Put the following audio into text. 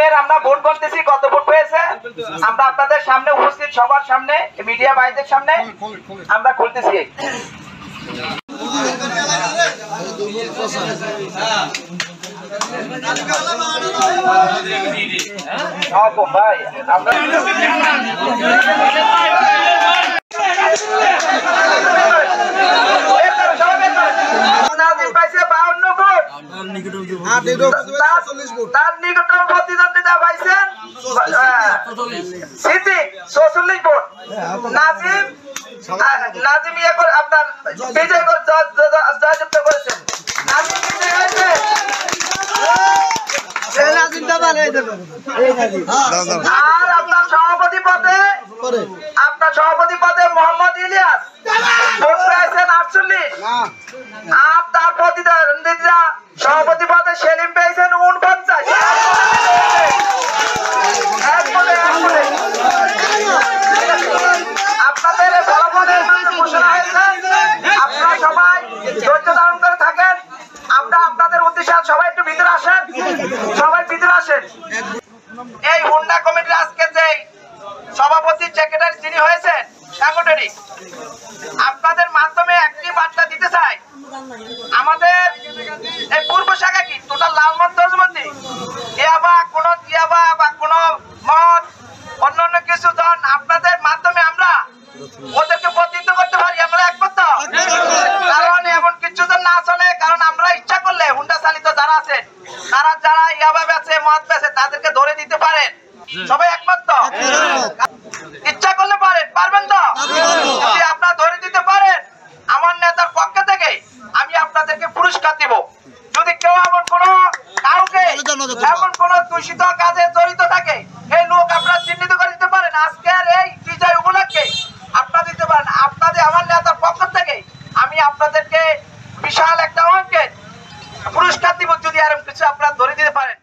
টিমের আমরা ভোট বলতেছি, কত ভোট পেয়েছে আমরা আপনাদের সামনে উপস্থিত সবার সামনে, মিডিয়া ভাইদের সামনে আমরা খুলতেছি। ভাই আমরা তার নিকটতম প্রতিদ্বন্দ্বিতা পাইছেন সিদ্দিক ৪৪ ভোট, নাজিম আপনার বিজয় জয়যুক্ত করেছেন। নাজিম বিজয় হয়েছে। আর আপনার সভাপতি পদে মোহাম্মদ ইলিয়াস ভোট পেয়েছেন ৪৮। আর তার প্রতিদ্বন্দ্বীরা সভাপতি পদে সেলিম পেয়েছেন ৪৯। আপনাদের ফলাফলের ঘোষণা হয়েছে। আপনারা সবাই ধৈর্য ধারণ করে থাকেন। আমরা আপনাদের উদ্দেশ্যে সবাই একটু ভিতরে আসেন, সবাই ভিতরে আসেন। এই হুন্ডা কমিটির আজকে যে সভাপতি সেক্রেটারি যিনি হয়েছেন সাংগঠনিক, আপনাদের মাধ্যমে একটি বার্তা দিতে চাই। আমাদের এই পূর্ব শাখা কি টোটাল লালমোহন দর্জমন্দি ইয়াবা বা কোনো মদ অন্যান্য কিছু জন আপনাদের মাধ্যমে আমরা ওদেরকে প্রতিহত করতে পারি, আমরা একমত। কারণ এমন কিছু জন না চলে, কারণ আমরা ইচ্ছা করলে হুন্ডা চালিত যারা আছেন তারা যারা ইয়াবা বেচে মদ বেচে তাদেরকে ধরে দিতে পারেন। সবাই একমত তো? ইচ্ছা করলে পারবেন তো? যদি আপনারা ধরে দিতে পারেন, আমার নেতার পক্ষ থেকে আমি আপনাদেরকে পুরস্কার দিব। যদি কেউ এমন কোন দূষিত কাজে জড়িত থাকে, এই লোক আপনারা চিহ্নিত করে দিতে পারেন। আজকের এই বিজয় উপলক্ষে আপনারা দিতে পারেন। আপনাদের আমার নেতার পক্ষ থেকে আমি আপনাদেরকে বিশাল একটা অঙ্কের পুরস্কার দিব যদি এরকম কিছু আপনারা ধরে দিতে পারেন।